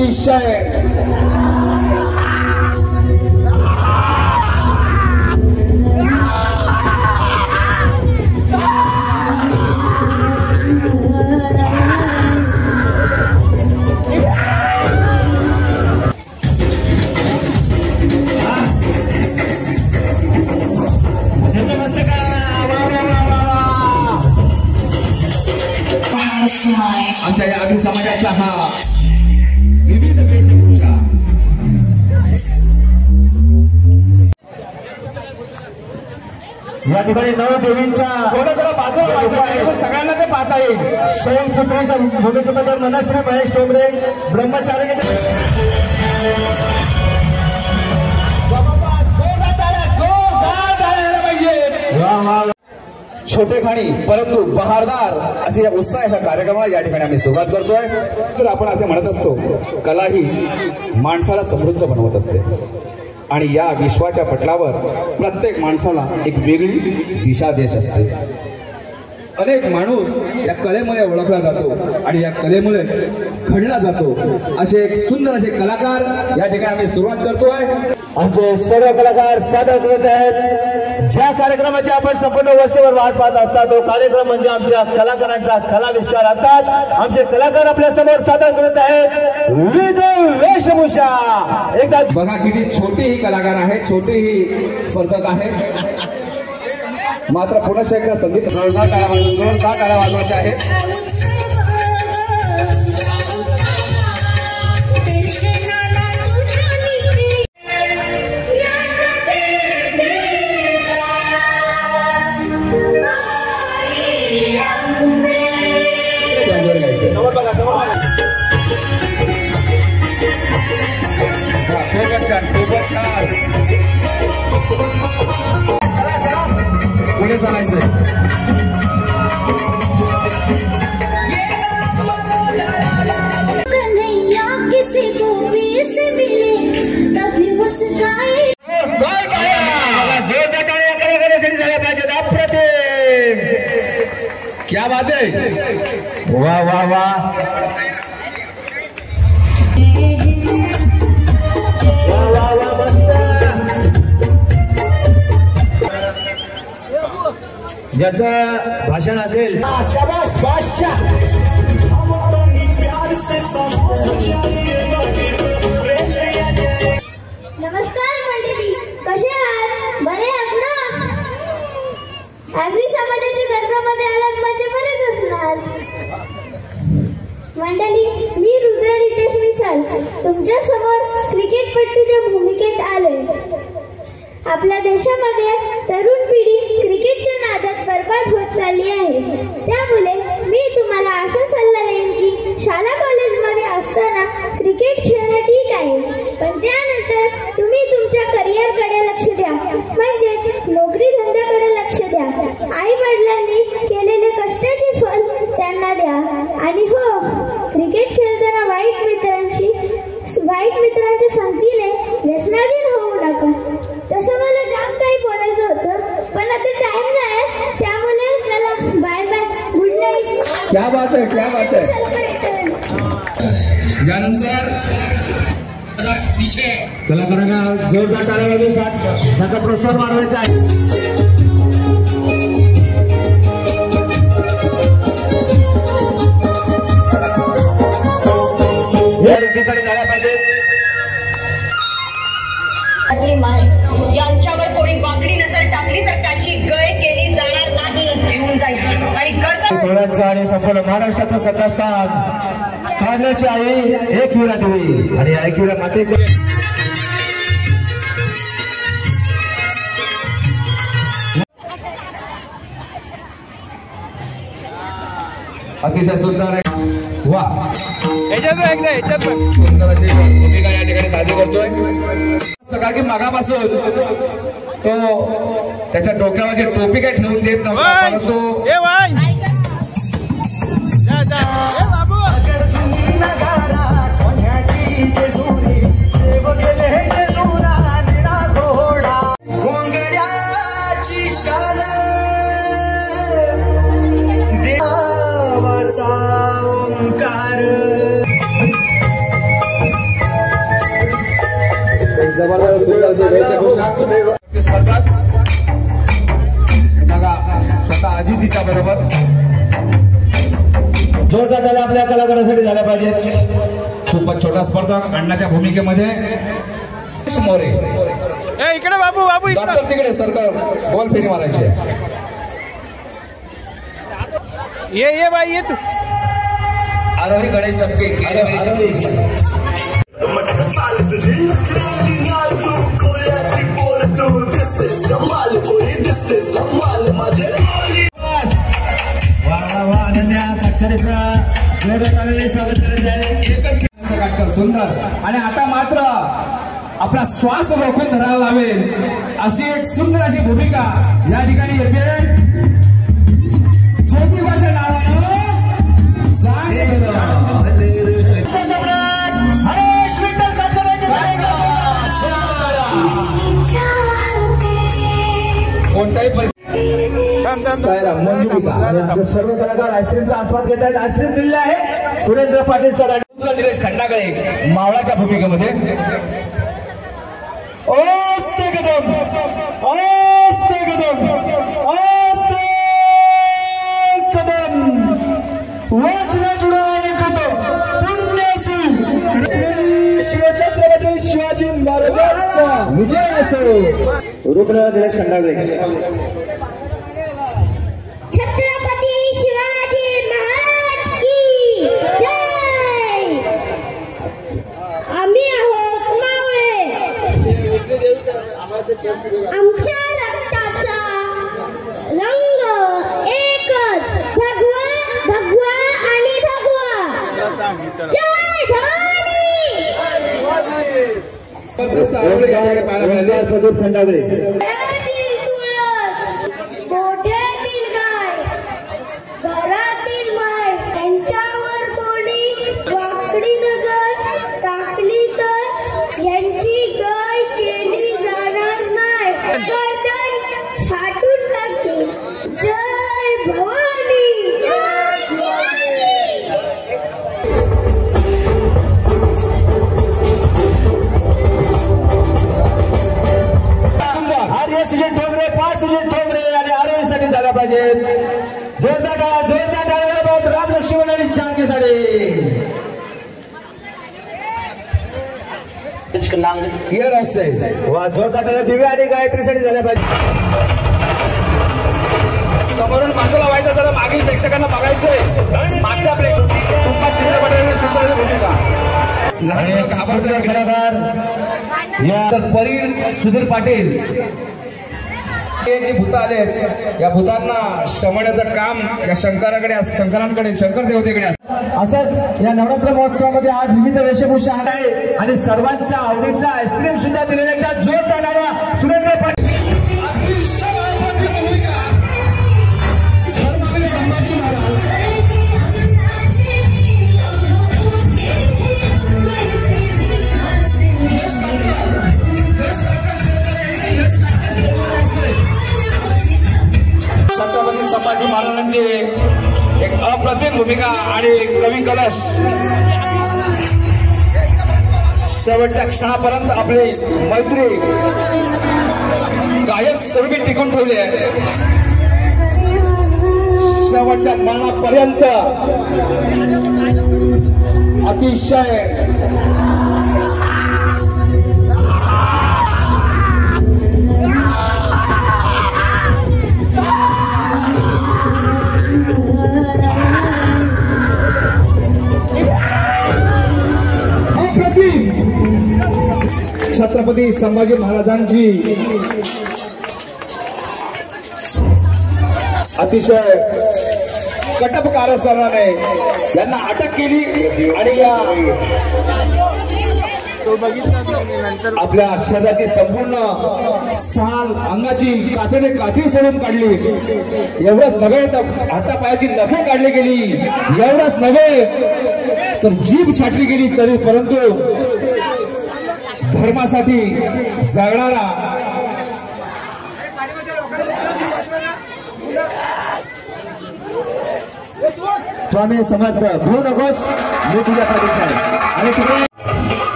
अतिशय आमच्या या आदिवासी समाजाचा हा विविध वेशभूषा या ठिकाणी नऊ देवींच्या थोडं बाजूला सगळ्यांना ते पाहता येईल. शैलपुत्राच्या भूमिकेबद्दल मनश्री महेश टोंबरे ब्रह्मचारी छोटे खाणी परंतु बहारदार असे या उत्साहाच्या कार्यक्रमाला या ठिकाणी आम्ही सुरुवात करतोय. तर आपण असे म्हणत असतो कला ही माणसाला समृद्ध बनवत असते आणि या विश्वाच्या पटलावर प्रत्येक माणसाला एक वेगळी दिशा देश असते. अनेक माणूस या कलेमुळे ओळखला जातो आणि या कलेमुळे घडला जातो. असे एक सुंदर असे कलाकार या ठिकाणी आम्ही सुरुवात करतोय. आमचे सर्व कलाकार सादर करत आहेत. ज्या कार्यक्रमाची आपण संपूर्ण वर्षभर वाट पाहत असता तो कार्यक्रम म्हणजे आमच्या कलाकारांचा कलाविष्कार. अर्थात आमचे कलाकार आपल्या समोर सादर करत आहेत विविध वेशभूषा. एकदा बघा किती छोटी ही कलाकार आहे, छोटी ही स्पर्धक आहे. मात्र पुन्हा एकदा संगीत जोरदार टाळ्या वाजवायचे आहे. पुढे चालायचंय. क्या बात है, वाह वाह वाह. ज्याचं भाषण असेल शाबाश बादशाह. नमस्कार मंडळी, कसे आहात? बरे आहात ना? आगरी समाजाच्या दरबारामध्ये आलात म्हणजे बरेच असणार. मंडळी, मी रुद्र रितेश मिसाल तुमच्या समोर क्रिकेटपटूच्या भूमिकेत आलोय. आपल्या देशामध्ये तरुण पिढी क्रिकेटच्या नादात बर्बाद होत चालली आहे. त्यामुळे मी तुम्हाला असा सल्ला देईन की शाळा कॉलेजमध्ये असताना क्रिकेट खेळणं ठीक आहे, पण त्यानंतर तुम्ही तुमच्या करिअरकडे लक्ष द्या, म्हणजेच नोकरी धंद्याकडे लक्ष द्या. आई वडिलांनी केलेले कष्टाचे फल त्यांना द्या. आणि हो, क्रिकेट खेळताना वाईट मित्रांच्या संगतीने व्यसनाधीन होऊ नका. तसं मला जाम काही बोलायचं होतं, पण आता टाइम नाही, त्यामुळे चला बाय बाय, गुड नाईट. क्या बात है, क्या बात है. यानंतर कलाकारांना जोरदार टाळ्या वाजवून त्याचा प्रोत्साहन वाढवायचा आहे. झाल्या पाहिजे. यांच्यावर कोणी वाकडी नजर टाकली तर त्याची गय केली जाणार नाही, घेऊन जाईल. आणि आणि संपूर्ण महाराष्ट्राचं सत्तास्थान काढण्याची आई एकविरा देवी आणि एकविरा मातेचे अतिशय सुंदर आहे. वा, सुंदर अशी भूमिका या ठिकाणी सादर करतोय. कारण की मागापासून तो त्याच्या डोक्यावरची टोपी काय ठेवून देत नव्हता, परंतु सुंदर अशी वेशभूषा स्पर्धात बघा स्वतः आजी तिच्या बरोबर जोरदार त्याला आपल्या कलाकारासाठी झाल्या पाहिजेत. खूपच छोटा स्पर्धक अण्णाच्या भूमिकेमध्ये मोरे इकडे बाबू बाबू डॉक्टर तिकडे सरकार बॉल फेरी मारायची. ये बाई ये तू. आरोही गणेश जपके सुंदर. आणि आता मात्र आपला श्वास रोखून धरायला लावेल अशी एक सुंदर अशी भूमिका या ठिकाणी येते. ज्योतिबाच्या नावानं हरेश विठ्ठल कोणताही सर्व कलाकार आईस्क्रीमचा आस्वाद घेत आहेत. आईस्क्रीम दिलेला आहे सुरेंद्र पाटील सर आणि निलेश खंडागळे मावळाच्या भूमिकेमध्ये. कदम कदम शिवछत्रपती शिवाजी महाराजांचा विजय असो. रुग्ण निलेश खंडागळे. छत्रपती शिवाजी महाराज की जय. आम्ही आहोत मावळे. आमच्या रक्ताचा रंग एकच, भगवा भगवा आणि भगवा. जय प्रदीप खंडागळे. मोठ्यातील गाय घरातील माय त्यांच्यावर कोणी वाकडी नजर टाकली तर यांची गाय केली जाणार नाही. गर्दन छाटून टाकते. जय भवानी. सुजन ठोंबरे 5 सुजन ठोंबरे आणि आरोग्यासाठी झाला पाहिजे. जोरदार राम लक्ष्मण आणि शांतीसाठी वा जोरदार दिव्या आणि गायत्रीसाठी झाल्या पाहिजे. समोरून बाजूला व्हायचं जरा मागील प्रेक्षकांना बघायचंय. मागच्या प्रेक्षकांना चित्रपटाने सुंदर भूमिका. खबरदार कलाकार या परीर सुधीर पाटील. हे जे भूत आलेत या भूतांना शमण्याचं काम या शंकरांकडे शंकर देवतेकडे असंच या नवरात्र महोत्सवामध्ये आज विविध वेशभूषा आहे आणि सर्वांच्या आवडीचा आईस्क्रीम सुद्धा दिलेला. एकदा जोरदार नारा सुरेंद्र पाटील. छत्रपती संभाजी महाराजांची एक अप्रतिम भूमिका आणि कवी कलश शेवटच्या क्षणापर्यंत आपली मैत्री कायम स्वरूपी टिकून ठेवली आहे. शेवटच्या मरणापर्यंत अतिशय छत्रपती संभाजी महाराजांची अतिशय कटक कारस्थानाने यांना अटक केली आणि या आपल्या शरीराची संपूर्ण साल अंगाची काठीने काठी सोडून काढली. एवढंच नव्हे तर हातापायाची नखे काढली गेली. एवढंच नव्हे तर जीभ छाटली गेली. तरी परंतु धर्मासाठी जगणारा स्वामी समर्थ घेऊ नकोस मी तुझ्या पाठीशी आहे आणि तुझे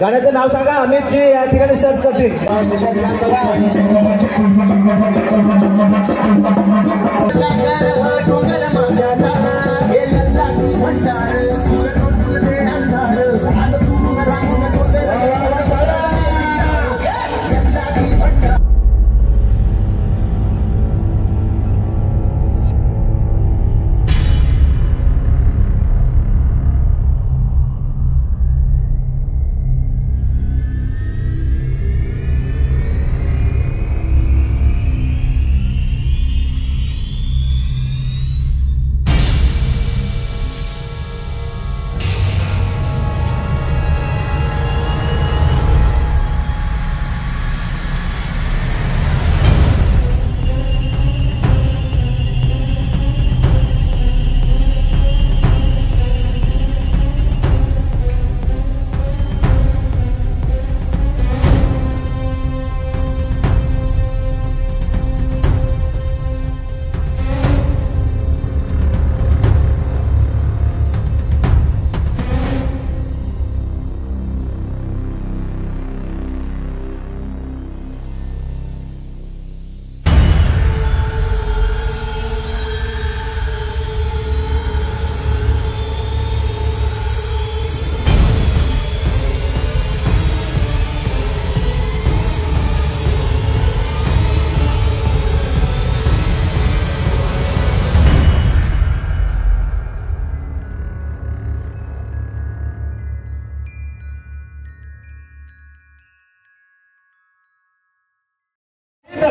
गाण्याचं नाव सांगा. अमितजी या ठिकाणी सर्च करतील.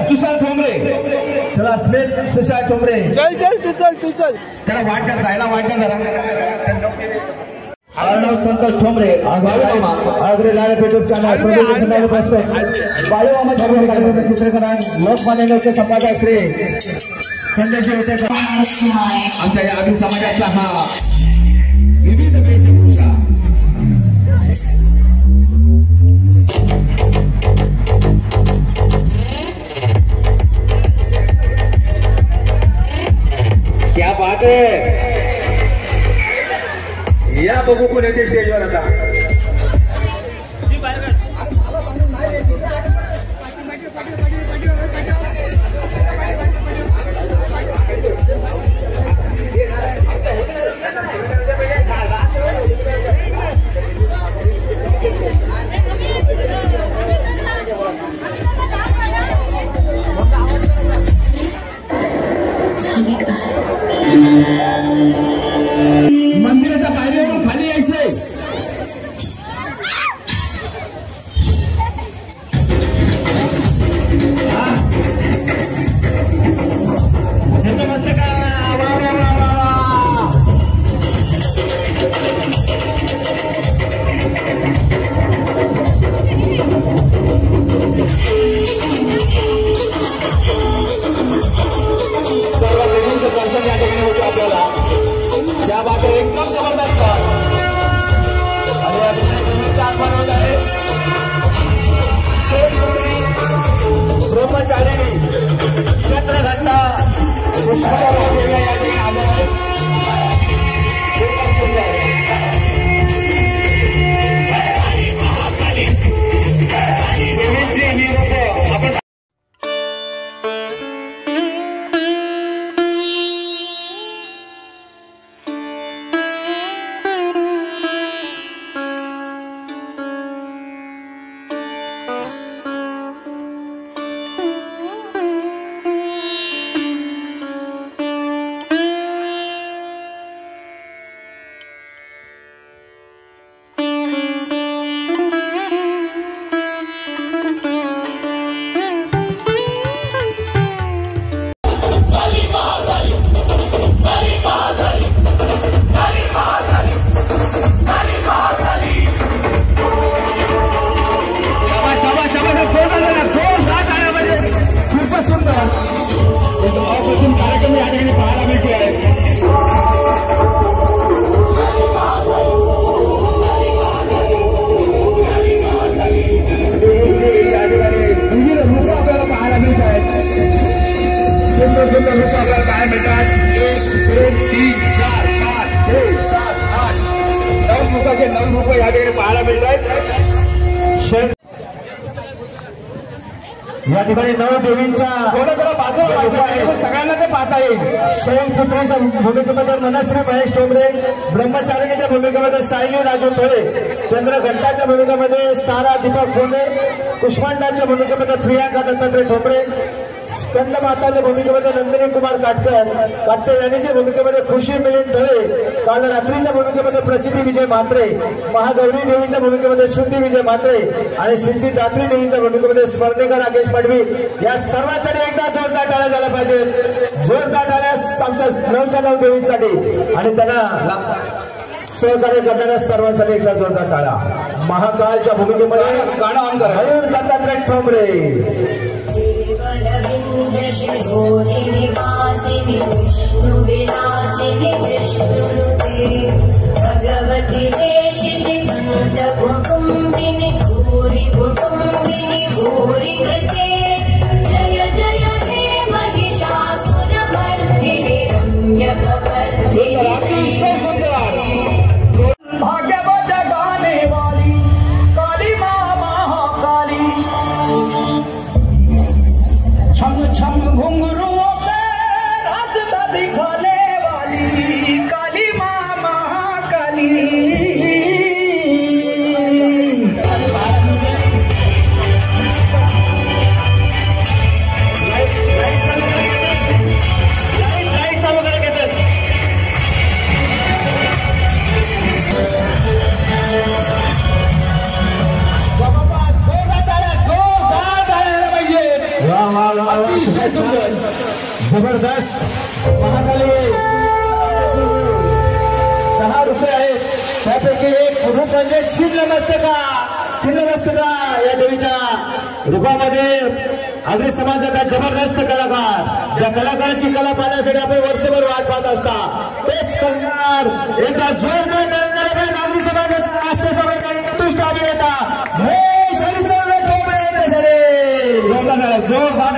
तुषार ठोंबरे. चला स्मित तुषार ठोंबरे. चल चल तू चल तू चल. त्याला वाटतं जायला वाटतं जरा. अर्णव संतोष ठोंबरे. आगरे लाल युट्यूब चॅनल बाळूमामा ठोंबरे चित्रकरण लोकमान्य लोक संपादक श्री संदेश विटेकर. आमच्या या आदिम समाजाचा हा विविध वेशभूषा क्या बात है. या बघू कोण येते स्टेजवर आता. मंदिराच्या पायरीवरून खाली यायचंय. मस्त का. सर्व देवींचं दर्शन या ठिकाणी होतं आपल्याला. त्या बाबत एकदम जबरदस्त आणि आगमन होत आहे. ब्रह्मचारिणी चंद्रघंटा पुष्पराव देवी या ठिकाणी आले आहेत. खूपच सुंदर. देवींची ही रूपं आपण या ठिकाणी 9 देवींचा थोडं बाजूला सगळ्यांना ते पाहता येईल. शैलपुत्रीच्या भूमिकेमध्ये मनश्री महेश ठोंबरे, ब्रह्मचारिणीच्या भूमिकेमध्ये सायली राजू थोळे, चंद्रघंटाच्या भूमिकेमध्ये सारा दीपक फोंडे, कुष्मांडाच्या भूमिकेमध्ये प्रियांका दत्तात्रय ठोंबरे, स्कंद माताच्या भूमिकेमध्ये नंदिनी कुमार काटते भूमिकेमध्ये खुशी मिलिंद धळे, काल रात्रीच्या भूमिकेमध्ये प्रचिती विजय म्हात्रे, महागौरी देवीच्या भूमिकेमध्ये श्रुती विजय म्हात्रे आणि सिद्धी दात्री देवीच्या भूमिकेमध्ये स्वर्णिका राकेश पडवी. या सर्वांसाठी एकदा जोरदार टाळ्या झाल्या पाहिजेत. जोरदार टाळ्या आमच्या 9 देवींसाठी आणि त्यांना सहकार्य करणाऱ्या सर्वांसाठी एकदा जोरदार टाळ्या. महाकालच्या भूमिकेमध्ये गाणं ऑन करा. मयूर दत्तात्रय ठोंबरे. शिरोधिनि वासिनि विष्णुविलासिनि विष्णुनुते भगवति देशिति कुटुम्बिनि भूरि कुटुम्बिनि भूरि कृते जय जय हे महिषासुरमर्दिनि रम्यकपर्दिनि भाग्य जगाने वाली काली माँ महाकाली, छम छम घुंघरुओं से रास्ता दिखाने वाली काली माँ महाकाली. लाईट चालू करा घेतात. अतिशय सुंदर जबरदस्त. महाकाली 10 रुपये आहेत. त्यापैकी एक रूप म्हणजे छिन्नमस्तका या देवीच्या रूपामध्ये आगरी समाजाचा जबरदस्त कलाकार, ज्या कलाकाराची कला पाहण्यासाठी आपण वर्षभर वाट पाहत असता तेच कलाकार एकदा जोरदार नागरी समाजाचा हास्य संतुष्ट अभिनेता महेश हरिचंद्र ठोंबरे यांच्यासाठी जोरदार.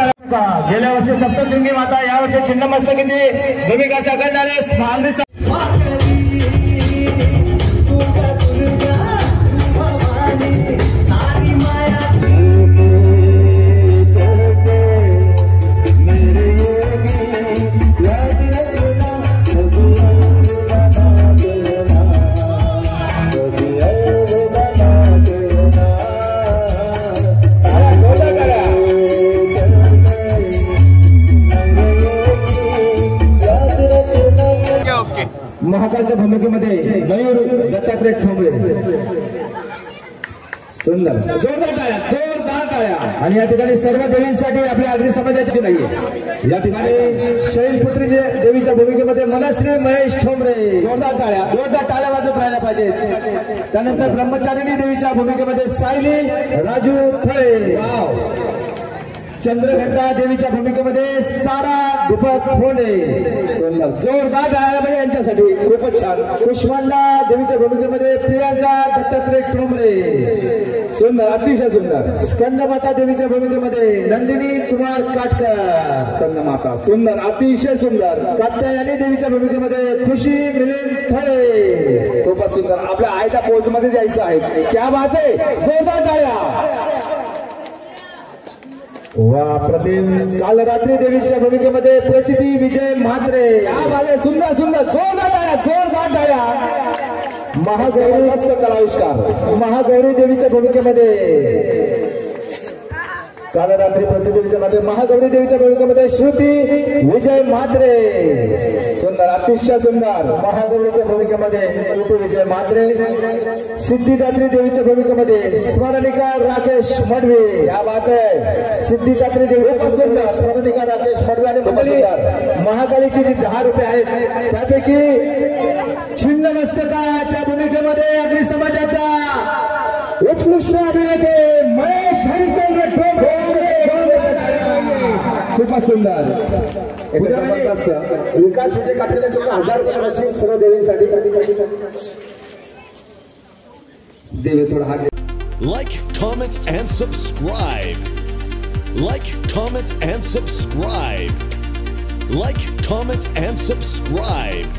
गेल्या वर्षी सप्तशृंगी माता, यावर्षी छिन्नमस्तकीची भूमिका साकारणारे आगरी महाकालच्या भूमिकेमध्ये मयूर दत्तात्रय ठोंबरे. सुंदर जोरदार टाळ्या. आणि या ठिकाणी सर्व देवींसाठी आपल्या आगरी समाजाची नाहीये. या ठिकाणी शैलपुत्रीच्या देवीच्या भूमिकेमध्ये मनश्री महेश ठोंबरे. जोरदार टाळ्या वाजत राहिल्या पाहिजेत. त्यानंतर ब्रह्मचारिणी देवीच्या भूमिकेमध्ये सायली राजू थळे, चंद्रघंटा देवीच्या भूमिकेमध्ये सारा दीपक फोंडे. सुंदर जोरदार टाळ्या यांच्यासाठी. खूपच छान. कुष्मांडा देवीच्या भूमिकेमध्ये प्रियांका दत्तात्रय ठोंबरे. सुंदर, अतिशय सुंदर. स्कंदमाता देवीच्या भूमिकेमध्ये नंदिनी कुमार काटकर. स्कंदमाता सुंदर, अतिशय सुंदर. कात्यायनी देवीच्या भूमिकेमध्ये खुशी मिलिंद थळे. खूपच सुंदर. आपल्या आयत्या पोज मध्ये जायचं आहे. क्या बात आहे. जोरदार टाळ्या. वा प्रतिम. काल रात्री देवीच्या भूमिकेमध्ये प्रचिती विजय म्हात्रे. सुंदर जोरदार टाळ्या. महागौरी कलाविष्कार महागौरी देवीच्या भूमिकेमध्ये काल रात्री प्रचिती विजय म्हात्रे. महागौरी देवीच्या भूमिकेमध्ये श्रुती विजय म्हात्रे. सुंदर, अतिशय सुंदर. महागौरीच्या भूमिकेमध्ये श्रुती विजय म्हात्रे. सिद्धिदात्री देवीच्या भूमिकेमध्ये स्मरणिका राकेश मडवी. या बात आहे. सिद्धिदात्री देवी सुंदर. स्मरणिका राकेश मडवी आणि महाकालीची जी 10 रुपये आहेत त्यापैकी छिन्नमस्तकाच्या भूमिकेमध्ये अग्नि समाजाचा उत्कृष्ट अभिनेते महेश हरिचंद्र ठोंबरे. खूपच सुंदर. विकास विजय काटलेले 1000 रुपये बक्षीस सर्व देवीसाठी. देवी थोडा हात. Like, comment, and subscribe. Like, comment, and subscribe. Like, comment, and subscribe.